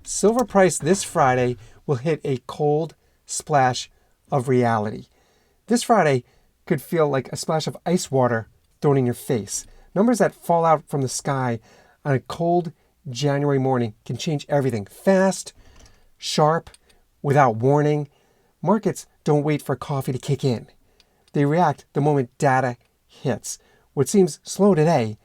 Silver price this Friday will hit a cold splash of reality. This Friday could feel like a splash of ice water thrown in your face. Numbers that fall out from the sky on a cold January morning can change everything. Fast, sharp, without warning. Markets don't wait for coffee to kick in. They react the moment data hits. What seems slow today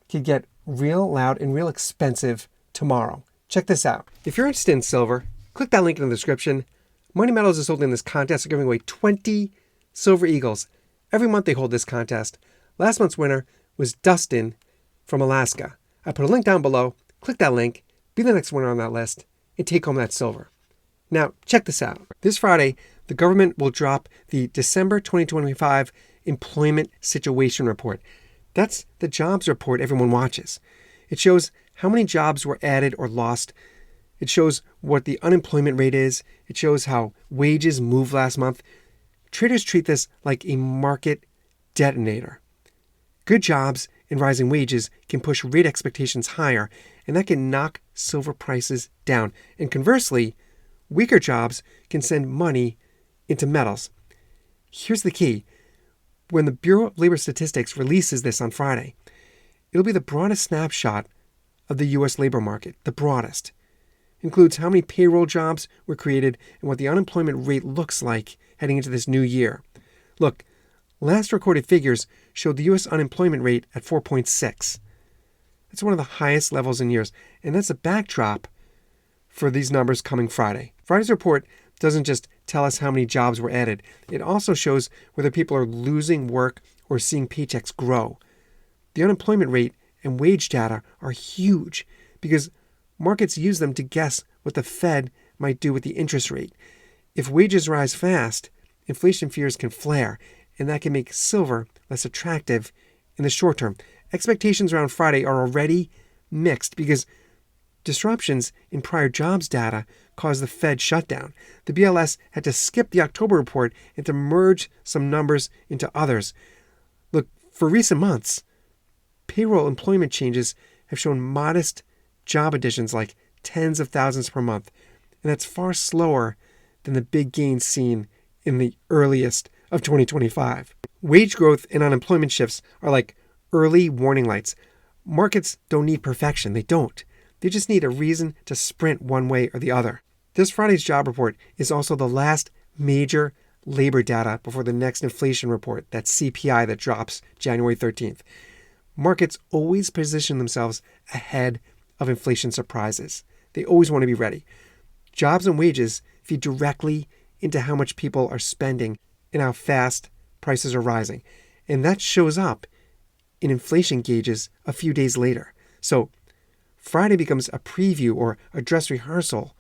could get real loud and real expensive tomorrow. Check this out. If you're interested in silver, click that link in the description. Money Metals is holding this contest. They're giving away 20 Silver Eagles. Every month they hold this contest. Last month's winner was Dustin from Alaska. I put a link down below. Click that link, be the next winner on that list, and take home that silver. Now, check this out. This Friday, the government will drop the December 2025 Employment Situation Report. That's the jobs report everyone watches. It shows how many jobs were added or lost. It shows what the unemployment rate is. It shows how wages moved last month. Traders treat this like a market detonator. Good jobs and rising wages can push rate expectations higher, and that can knock silver prices down. And conversely, weaker jobs can send money into metals. Here's the key. When the Bureau of Labor Statistics releases this on Friday, it'll be the broadest snapshot of the U.S. labor market, the broadest. It includes how many payroll jobs were created and what the unemployment rate looks like heading into this new year. Look, last recorded figures showed the U.S. unemployment rate at 4.6. That's one of the highest levels in years, and that's a backdrop for these numbers coming Friday. Friday's report doesn't just tell us how many jobs were added. It also shows whether people are losing work or seeing paychecks grow. The unemployment rate and wage data are huge because markets use them to guess what the Fed might do with the interest rate. If wages rise fast, inflation fears can flare, and that can make silver less attractive in the short term. Expectations around Friday are already mixed because disruptions in prior jobs data caused the Fed shutdown. The BLS had to skip the October report and to merge some numbers into others. Look, for recent months, payroll employment changes have shown modest job additions like tens of thousands per month, and that's far slower than the big gains seen in the earliest of 2025. Wage growth and unemployment shifts are like early warning lights. Markets don't need perfection. They don't. They just need a reason to sprint one way or the other. This Friday's job report is also the last major labor data before the next inflation report, that CPI that drops January 13th. Markets always position themselves ahead of inflation surprises. They always want to be ready. Jobs and wages feed directly into how much people are spending and how fast prices are rising. And that shows up in inflation gauges a few days later. So Friday becomes a preview or a dress rehearsal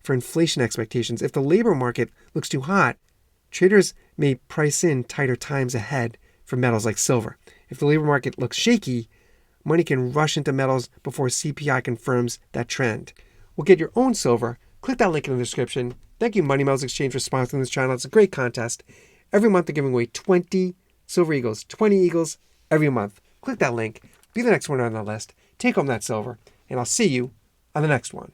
for inflation expectations. If the labor market looks too hot, traders may price in tighter times ahead for metals like silver. If the labor market looks shaky, money can rush into metals before CPI confirms that trend. We'll get your own silver. Click that link in the description. Thank you, Money Metals Exchange, for sponsoring this channel. It's a great contest. Every month they're giving away 20 Silver Eagles, 20 Eagles every month. Click that link. Be the next one on the list. Take home that silver. And I'll see you on the next one.